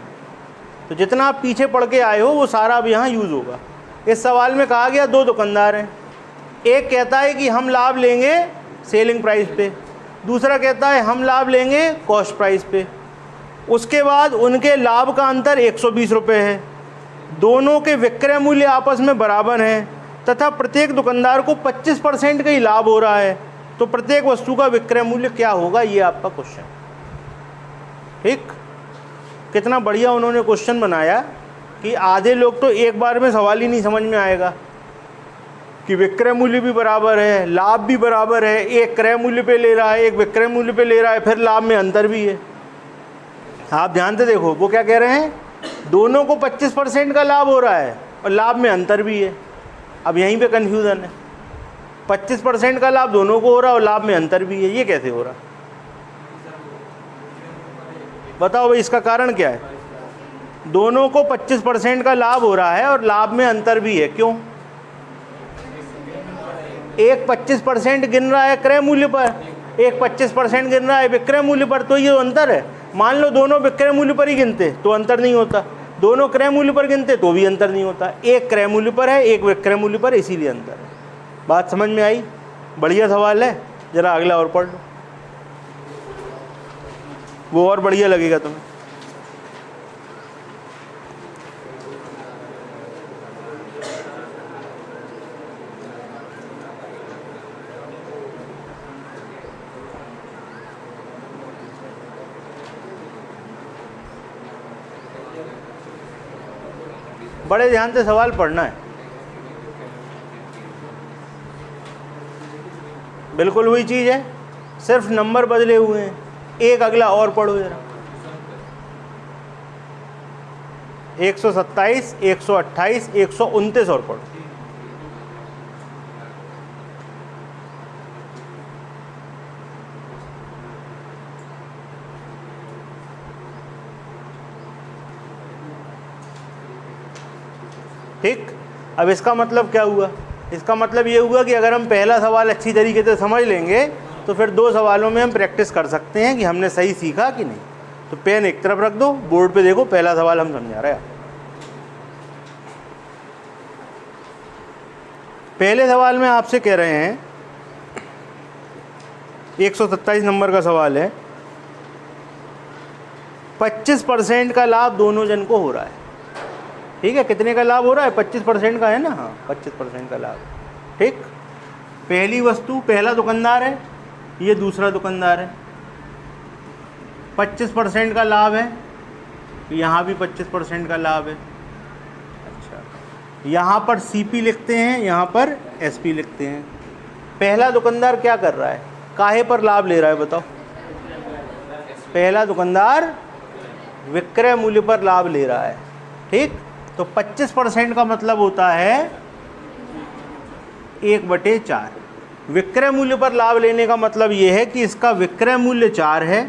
तो जितना आप पीछे पढ़ के आए हो वो सारा अब यहाँ यूज़ होगा। इस सवाल में कहा गया दो दुकानदार हैं, एक कहता है कि हम लाभ लेंगे सेलिंग प्राइस पे, दूसरा कहता है हम लाभ लेंगे कॉस्ट प्राइस पे। उसके बाद उनके लाभ का अंतर 120 रुपये है, दोनों के विक्रय मूल्य आपस में बराबर हैं तथा प्रत्येक दुकानदार को 25% का ही लाभ हो रहा है। तो प्रत्येक वस्तु का विक्रय मूल्य क्या होगा, ये आपका क्वेश्चन। ठीक, कितना बढ़िया उन्होंने क्वेश्चन बनाया कि आधे लोग तो एक बार में सवाल ही नहीं समझ में आएगा कि विक्रय मूल्य भी बराबर है, लाभ भी बराबर है, एक क्रय मूल्य पे ले रहा है, एक विक्रय मूल्य पे ले रहा है, फिर लाभ में अंतर भी है। आप ध्यान से देखो, वो क्या कह रहे हैं, दोनों को 25% का लाभ हो रहा है और लाभ में अंतर भी है। अब यहीं पे कन्फ्यूज़न है, 25% का लाभ दोनों को हो रहा है और लाभ में अंतर भी है, ये कैसे हो रहा? बताओ भाई, इसका कारण क्या है? दोनों को 25% का लाभ हो रहा है और लाभ में अंतर भी है, क्यों? एक 25% गिन रहा है क्रय मूल्य पर, एक 25% गिन रहा है विक्रय मूल्य पर, तो ये अंतर है। मान लो दोनों विक्रय मूल्य पर ही गिनते तो अंतर नहीं होता, दोनों क्रय मूल्य पर गिनते तो भी अंतर नहीं होता। एक क्रय मूल्य पर है, एक विक्रय मूल्य पर, इसीलिए अंतर है। बात समझ में आई? बढ़िया सवाल है, जरा अगला और पढ़ लो, वो और बढ़िया लगेगा तुम्हें। बड़े ध्यान से सवाल पढ़ना है, बिल्कुल वही चीज़ है, सिर्फ नंबर बदले हुए हैं। एक अगला और पढ़ो जरा, 127, 128, 129 और पढ़ो। ठीक, अब इसका मतलब क्या हुआ? इसका मतलब ये हुआ कि अगर हम पहला सवाल अच्छी तरीके से समझ लेंगे तो फिर 2 सवालों में हम प्रैक्टिस कर सकते हैं कि हमने सही सीखा कि नहीं। तो पेन एक तरफ रख दो, बोर्ड पे देखो, पहला सवाल हम समझा रहे हैं। पहले सवाल में आपसे कह रहे हैं, 127 नंबर का सवाल है, 25% का लाभ दोनों जन को हो रहा है। ठीक है, कितने का लाभ हो रहा है? 25% का है ना। हाँ, 25% का लाभ। ठीक, पहली वस्तु पहला दुकानदार है, ये दूसरा दुकानदार है, 25% का लाभ है, यहाँ भी 25% का लाभ है। अच्छा, यहाँ पर CP लिखते हैं, यहाँ पर SP लिखते हैं। पहला दुकानदार क्या कर रहा है? काहे पर लाभ ले रहा है बताओ? पहला दुकानदार विक्रय मूल्य पर लाभ ले रहा है। ठीक, तो 25% का मतलब होता है 1/4। विक्रय मूल्य पर लाभ लेने का मतलब ये है कि इसका विक्रय मूल्य 4 है,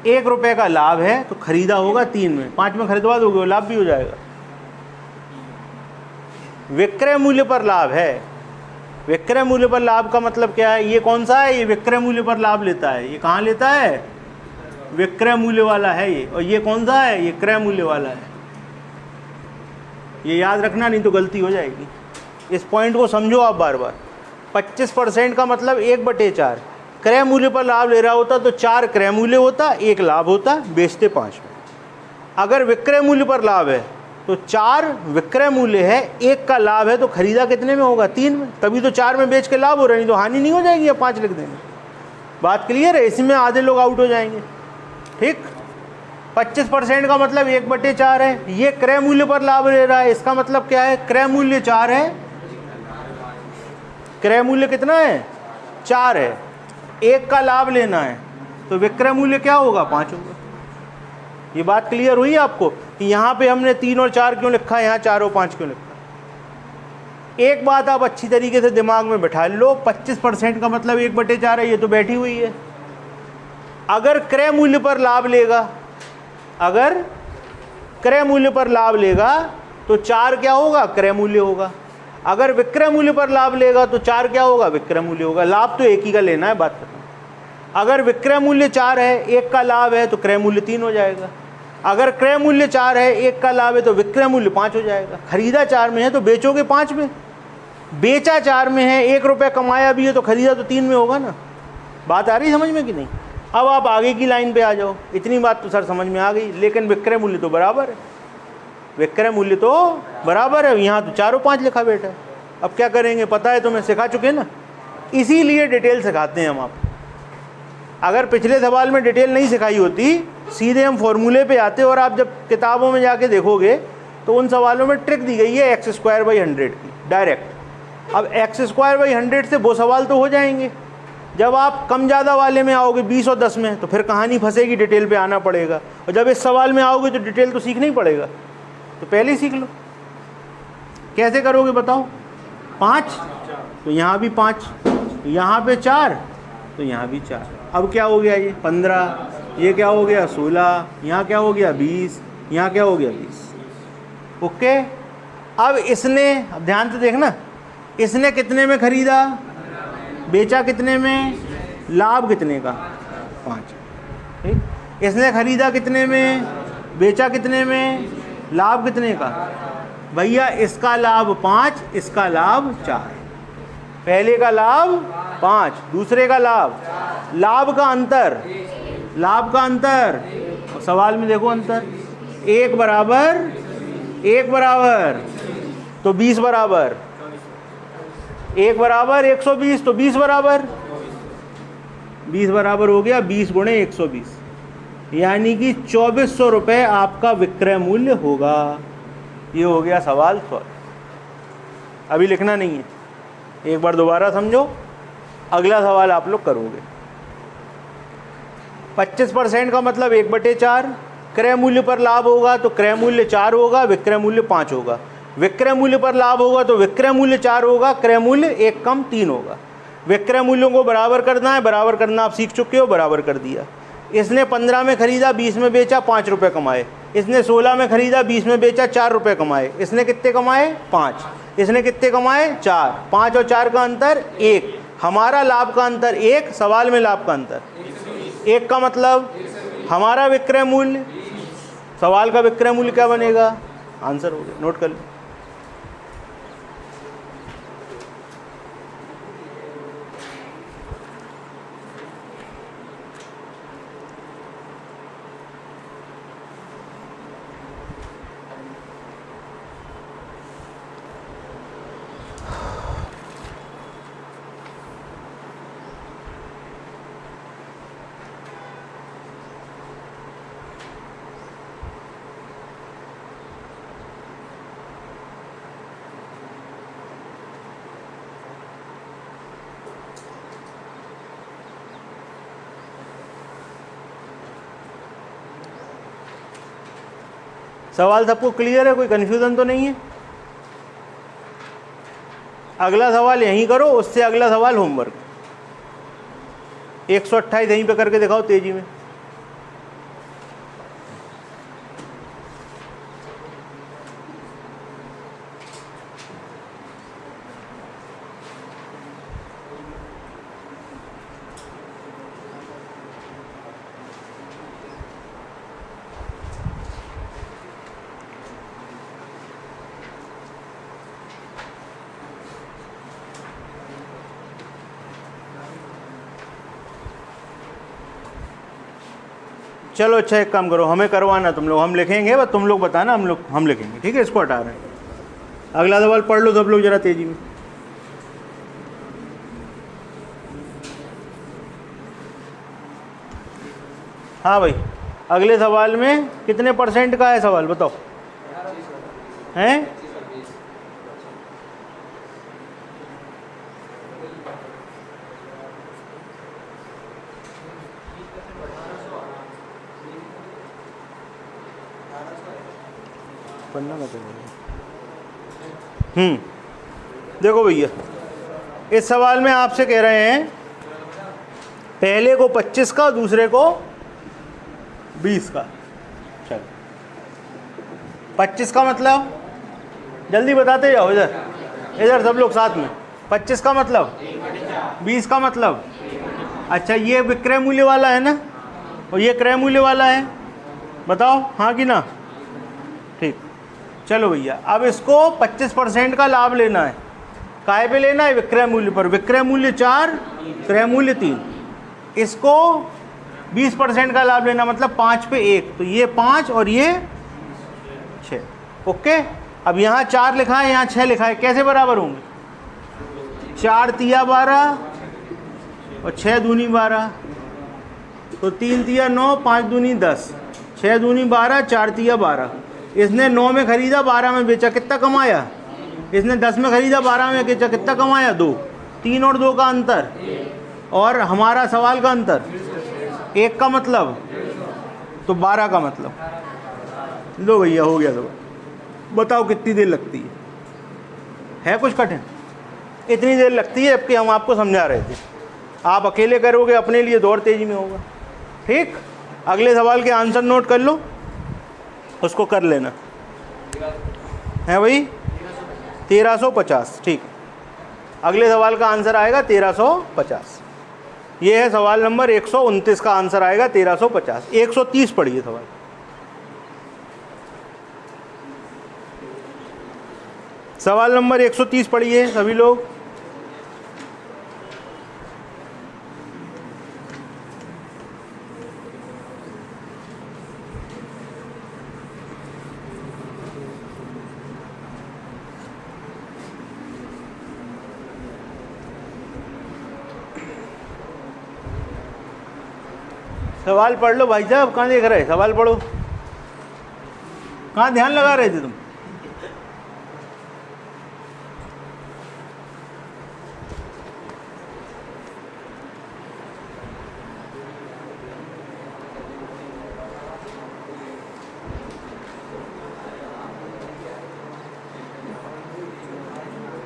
1 रुपये का लाभ है, तो खरीदा होगा 3 में, 5 में खरीदवा दोगे, लाभ भी हो जाएगा। विक्रय मूल्य पर लाभ है। विक्रय मूल्य पर लाभ का मतलब क्या है? ये कौन सा है? ये विक्रय मूल्य पर लाभ लेता है। ये कहाँ लेता है? विक्रय मूल्य वाला है ये। और ये कौन सा है? ये क्रय मूल्य वाला है। ये याद रखना, नहीं तो गलती हो जाएगी। इस पॉइंट को समझो आप बार बार। 25% का मतलब 1/4। क्रय मूल्य पर लाभ ले रहा होता तो 4 क्रय मूल्य होता, 1 लाभ होता, बेचते 5 में। अगर विक्रय मूल्य पर लाभ है तो 4 विक्रय मूल्य है, 1 का लाभ है, तो खरीदा कितने में होगा? 3 में। तभी तो 4 में बेच के लाभ हो रहा है, नहीं तो हानि नहीं हो जाएगी। या 5 लिख देंगे। बात क्लियर है? इसमें आधे लोग आउट हो जाएंगे। ठीक, 25% का मतलब 1/4 है। ये क्रय मूल्य पर लाभ ले रहा है, इसका मतलब क्या है? क्रय मूल्य 4 है, क्रय मूल्य कितना है? 4 है, 1 का लाभ लेना है, तो विक्रय मूल्य क्या होगा? 5 होगा। ये बात क्लियर हुई आपको कि यहाँ पे हमने 3 और 4 क्यों लिखा है, यहाँ 4 और 5 क्यों लिखा? एक बात आप अच्छी तरीके से दिमाग में बैठा लो, 25% का मतलब 1/4 है, ये तो बैठी हुई है। अगर क्रय मूल्य पर लाभ लेगा, अगर क्रय मूल्य पर लाभ लेगा तो 4 क्या होगा? क्रय मूल्य होगा। अगर विक्रय मूल्य पर लाभ लेगा तो 4 क्या होगा? विक्रय मूल्य होगा। लाभ तो एक ही का लेना है, बात खत्म। अगर विक्रय मूल्य 4 है, 1 का लाभ है, तो क्रय मूल्य 3 हो जाएगा। अगर क्रय मूल्य 4 है, 1 का लाभ है, तो विक्रय मूल्य 5 हो जाएगा। खरीदा 4 में है तो बेचोगे 5 में, बेचा 4 में है, 1 रुपया कमाया भी है, तो खरीदा तो 3 में होगा ना। बात आ रही समझ में कि नहीं? अब आप आगे की लाइन पे आ जाओ। इतनी बात तो सर समझ में आ गई, लेकिन विक्रय मूल्य तो बराबर है। विक्रय मूल्य तो बराबर है, यहाँ तो 4 और 5 लिखा बैठा है। अब क्या करेंगे? पता है तुम्हें, सिखा चुके ना, इसीलिए डिटेल सिखाते हैं हम आप। अगर पिछले सवाल में डिटेल नहीं सिखाई होती, सीधे हम फॉर्मूले पे आते, और आप जब किताबों में जाके देखोगे तो उन सवालों में ट्रिक दी गई है x²/100 की, डायरेक्ट। अब x²/100 से वो सवाल तो हो जाएंगे। जब आप कम ज़्यादा वाले में आओगे 20 और 10 में, तो फिर कहानी फंसेगी, डिटेल पे आना पड़ेगा। और जब इस सवाल में आओगे तो डिटेल तो सीखना ही पड़ेगा, तो पहले ही सीख लो। कैसे करोगे बताओ? 5, तो यहाँ भी 5, यहाँ पे 4, तो यहाँ भी 4। अब क्या हो गया? ये 15, ये क्या हो गया? 16, यहाँ क्या हो गया? 20, यहाँ क्या हो गया? 20। ओके। अब इसने, अब ध्यान से देखना, इसने कितने में खरीदा, बेचा कितने में, लाभ कितने का? 5। ठीक, इसने खरीदा कितने में, बेचा कितने में, लाभ कितने का? भैया इसका लाभ 5, इसका लाभ 4। पहले का लाभ 5, दूसरे का लाभ, लाभ का अंतर, लाभ का अंतर। सवाल में देखो अंतर, 1 बराबर 1 बराबर तो 20 बराबर, 1 बराबर 120 तो 20 बराबर, 20 बराबर हो गया 20 गुणे 120, यानी कि 2400 रुपये आपका विक्रय मूल्य होगा। ये हो गया सवाल सॉल्व। अभी लिखना नहीं है, एक बार दोबारा समझो, अगला सवाल आप लोग करोगे। 25% का मतलब 1/4, क्रय मूल्य पर लाभ होगा तो क्रय मूल्य 4 होगा, विक्रय मूल्य 5 होगा। विक्रय मूल्य पर लाभ होगा तो विक्रय मूल्य 4 होगा, क्रय मूल्य 1 कम 3 होगा। विक्रय मूल्यों को बराबर करना है, बराबर करना आप सीख चुके हो, बराबर कर दिया। इसने 15 में ख़रीदा, 20 में बेचा, 5 रुपये कमाए। इसने 16 में ख़रीदा, 20 में बेचा, 4 रुपये कमाए। इसने कितने कमाए? 5। इसने कितने कमाए? 4। 5 और 4 का अंतर 1। हमारा लाभ का अंतर 1, सवाल में लाभ का अंतर 1 का मतलब हमारा विक्रय मूल्य, सवाल का विक्रय मूल्य क्या बनेगा? आंसर हो गया, नोट कर लो। सवाल सबको क्लियर है? कोई कन्फ्यूज़न तो नहीं है? अगला सवाल यहीं करो, उससे अगला सवाल होमवर्क। 128 यहीं पे करके दिखाओ तेजी में। चलो अच्छा, एक काम करो, हमें करवाना तुम लोग, हम लिखेंगे, बस तुम लोग बताना, हम लिखेंगे, ठीक है? इसको हटा रहे हैं। अगला सवाल पढ़ लो सब लोग जरा तेजी में। हाँ भाई, अगले सवाल में कितने % का है सवाल बताओ? हैं? पन्ना का देखो भैया, इस सवाल में आपसे कह रहे हैं पहले को 25 का, दूसरे को 20 का। चलो 25 का मतलब जल्दी बताते जाओ, इधर सब लोग साथ में। 25 का मतलब 20 का मतलब, अच्छा ये विक्रय मूल्य वाला है ना, और ये क्रय मूल्य वाला है, बताओ हाँ कि ना? ठीक, चलो भैया, अब इसको 25% का लाभ लेना है। काय पे लेना है? विक्रय मूल्य पर। विक्रय मूल्य 4, क्रय मूल्य 3। इसको 20% का लाभ लेना, मतलब 5 पे 1, तो ये 5 और ये 6। ओके, अब यहाँ 4 लिखा है, यहाँ 6 लिखा है, कैसे बराबर होंगे? 4 तिया 12 और 6 दूनी 12, तो 3 तिया 9, 5 दूनी 10, 6 दूनी 12, 4 तिया 12। इसने 9 में ख़रीदा, 12 में बेचा, कितना कमाया? इसने 10 में ख़रीदा, 12 में बेचा, कितना कमाया? 2। 3 और 2 का अंतर, और हमारा सवाल का अंतर 1 का मतलब, तो 12 का मतलब। लो भैया, हो गया। तो बताओ कितनी देर लगती है कुछ कठिन? इतनी देर लगती है जबकि हम आपको समझा रहे थे। आप अकेले करोगे अपने लिए तो और तेज़ी में होगा। ठीक, अगले सवाल के आंसर नोट कर लो, उसको कर लेना है भाई। 1350, ठीक। अगले सवाल का आंसर आएगा 1350। ये है सवाल नंबर 129 का आंसर आएगा 1350। 130 पढ़िए सवाल। सवाल नंबर 130 पढ़िए सभी लोग। सवाल पढ़ लो भाई साहब, कहाँ देख रहे? सवाल पढ़ो। कहाँ ध्यान लगा रहे थे तुम?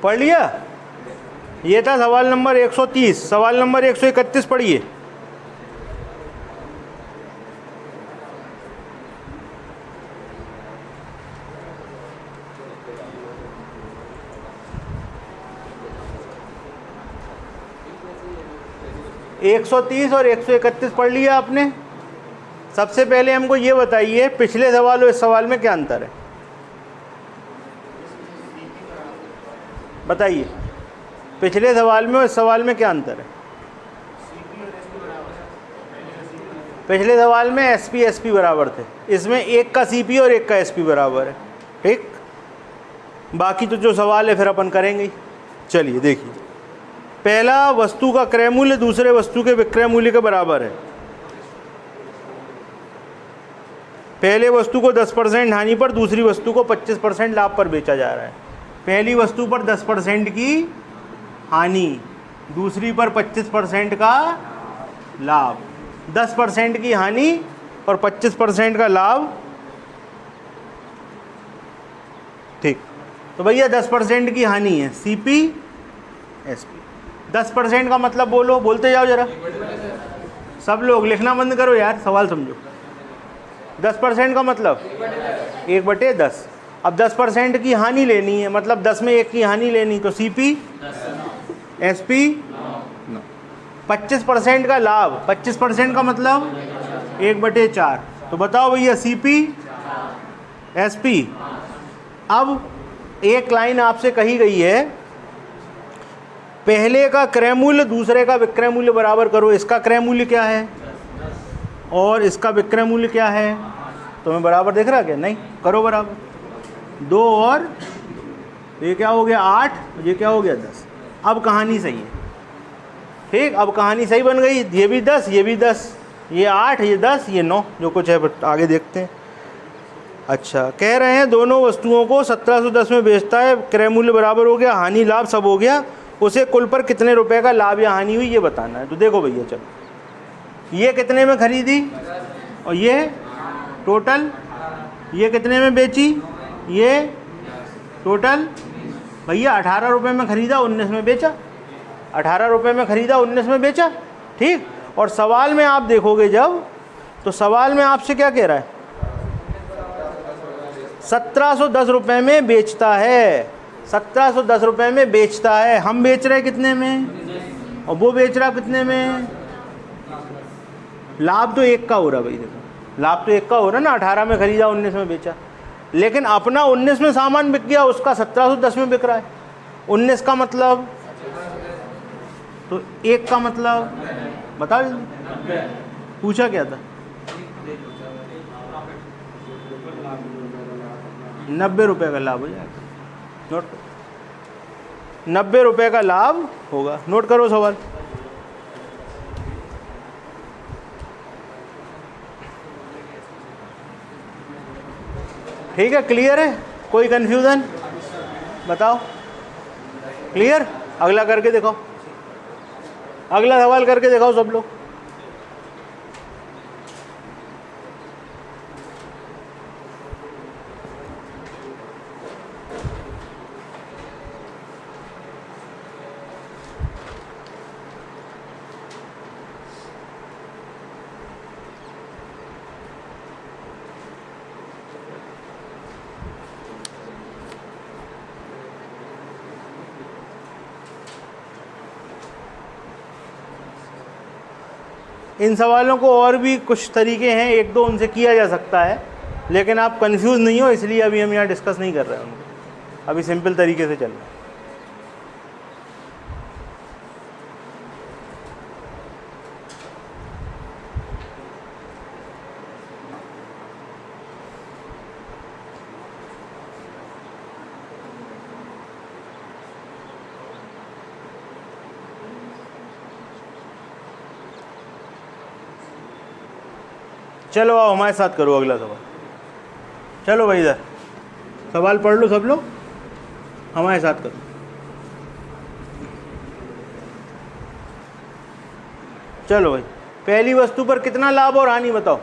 पढ़ लिया? ये था सवाल नंबर 130। सवाल नंबर 131 पढ़िए। 130 और 131 पढ़ लिया आपने। सबसे पहले हमको ये बताइए पिछले सवाल और इस सवाल में क्या अंतर है, बताइए। पिछले सवाल में और इस सवाल में क्या अंतर है? पिछले सवाल में एसपी एसपी बराबर थे, इसमें एक का सीपी और एक का एसपी बराबर है। ठीक, बाकी तो जो सवाल है फिर अपन करेंगे ही। चलिए देखिए, पहला वस्तु का क्रय मूल्य दूसरे वस्तु के विक्रय मूल्य के बराबर है। पहले वस्तु को 10% हानि पर दूसरी वस्तु को 25% लाभ पर बेचा जा रहा है। पहली वस्तु पर 10% की हानि, दूसरी पर 25% का लाभ। 10% की हानि और 25% का लाभ। ठीक, तो भैया 10% की हानि है सीपी एसपी। 10% का मतलब बोलो, बोलते जाओ जरा, सब लोग लिखना बंद करो यार, सवाल समझो। 10% का मतलब 1/10। अब 10% की हानि लेनी है, मतलब 10 में 1 की हानि लेनी, तो सीपी एसपी। 25% का लाभ, 25% का मतलब 1/4। तो बताओ भैया सीपी एसपी। अब एक लाइन आपसे कही गई है, पहले का क्रय मूल्य दूसरे का विक्रय मूल्य बराबर करो। इसका क्रय मूल्य क्या है और इसका विक्रय मूल्य क्या है, तुम्हें बराबर दिख रहा क्या? नहीं, करो बराबर। 2 और ये क्या हो गया 8, ये क्या हो गया 10। अब कहानी सही है। ठीक, अब कहानी सही बन गई। ये भी 10, ये भी 10, ये 8, ये 10, ये 9, जो कुछ है आगे देखते हैं। अच्छा, कह रहे हैं दोनों वस्तुओं को 1710 में बेचता है, क्रय मूल्य बराबर हो गया, हानि लाभ सब हो गया, उसे कुल पर कितने रुपए का लाभ या हानि हुई ये बताना है। तो देखो भैया, चलो, ये कितने में खरीदी और ये टोटल, ये कितने में बेची, ये टोटल। भैया 18 रुपये में खरीदा, 19 में बेचा। 18 रुपये में खरीदा, 19 में बेचा। ठीक, और सवाल में आप देखोगे जब, तो सवाल में आपसे क्या कह रहा है, 1710 रुपये में बेचता है। 1710 रुपये में बेचता है। हम बेच रहे कितने में और वो बेच रहा कितने में? लाभ तो एक का हो रहा भाई, देखो लाभ तो एक का हो रहा ना। 18 में खरीदा, 19 में बेचा, लेकिन अपना 19 में सामान बिक गया, उसका 1710 में बिक रहा है। 19 का मतलब, तो एक का मतलब बताओ जल्दी। पूछा क्या था? 90 रुपये का लाभ हो जाएगा। नोट करो, 90 रुपये का लाभ होगा। नोट करो सवाल। ठीक है, क्लियर है? कोई कंफ्यूजन बताओ? क्लियर? अगला करके दिखाओ, अगला सवाल करके दिखाओ सब लोग। इन सवालों को और भी कुछ तरीके हैं, एक दो उनसे किया जा सकता है, लेकिन आप कंफ्यूज नहीं हो, इसलिए अभी हम यहाँ डिस्कस नहीं कर रहे हैं उनको। अभी सिंपल तरीके से चल रहा है। चलो आओ हमारे साथ करो अगला सवाल। चलो भाई, इधर सवाल पढ़ लो सब लोग, हमारे साथ करो। चलो भाई, पहली वस्तु पर कितना लाभ और हानि बताओ?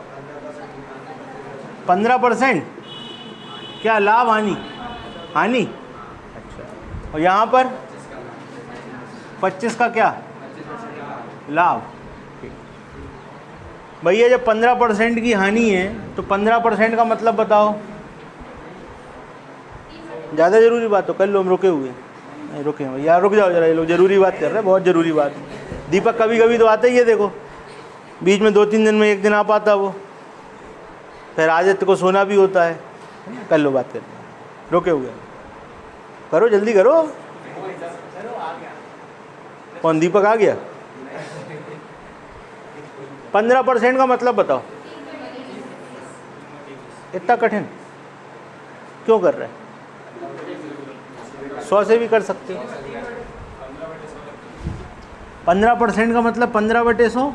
15%। क्या लाभ हानि? हानि। अच्छा, और यहाँ पर 25 का क्या लाभ? भैया जब 15% की हानि है तो 15% का मतलब बताओ। ज़्यादा ज़रूरी बात तो कर लो, हम रुके हुए हैं। नहीं रुके हैं यार, रुक जाओ जरा, ये लोग ज़रूरी बात कर रहे हैं, बहुत ज़रूरी बात। दीपक कभी कभी तो आता ही है, देखो बीच में 2-3 दिन में एक दिन आ पाता वो। फिर आदित्य को सोना भी होता है। कर लो बात, कर रोके हुए, करो जल्दी करो। कौन दीपक आ गया? 15% का मतलब बताओ, इतना कठिन क्यों कर रहे हैं? 100 से भी कर सकते हो। 15% का मतलब 15/100।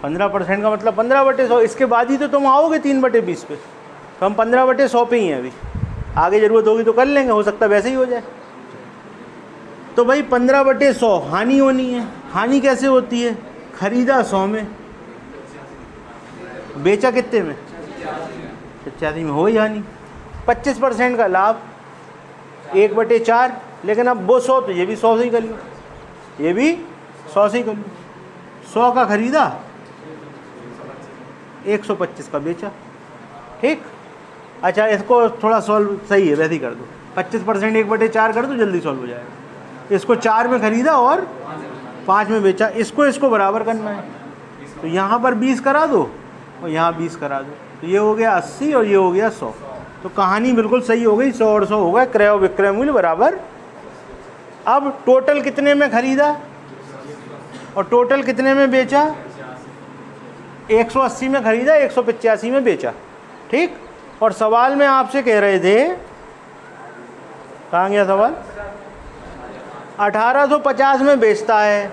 15% का मतलब 15/100। इसके बाद ही तो तुम आओगे 3/20 पे। तो हम 15/100 पे ही हैं अभी। आगे ज़रूरत होगी तो कर लेंगे, हो सकता है वैसे ही हो जाए। तो भाई 15/100 हानि होनी है। हानि कैसे होती है? खरीदा 100 में, बेचा कितने में? 85 में, हो ही हानि। 25% का लाभ 1/4। लेकिन अब वो 100 तो ये भी 100 से ही कर लो, ये भी 100 से ही कर लो। 100 का खरीदा, 125 का बेचा। ठीक। अच्छा, इसको थोड़ा सॉल्व सही है, वैसे ही कर दो। 25% 1/4 कर दो, जल्दी सॉल्व हो जाएगा। इसको 4 में खरीदा और 5 में बेचा। इसको बराबर करना है, तो यहाँ पर 20 करा दो और यहाँ 20 करा दो। तो ये हो गया 80 और ये हो गया 100। तो कहानी बिल्कुल सही हो गई। 100 और 100 होगा क्रय और विक्रय मूल्य बराबर। अब टोटल कितने में खरीदा और टोटल कितने में बेचा? 180 में खरीदा, 185 में बेचा। ठीक। और सवाल में आपसे कह रहे थे, कहाँ गया सवाल? 1850 में बेचता है,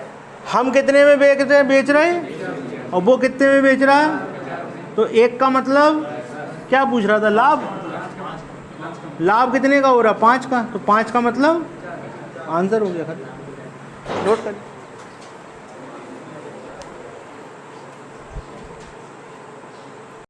हम कितने में बेच रहे हैं और वो कितने में बेच रहा है? तो एक का मतलब क्या पूछ रहा था? लाभ। लाभ कितने का हो रहा? 5 का। तो 5 का मतलब आंसर हो गया। खत्म। नोट कर।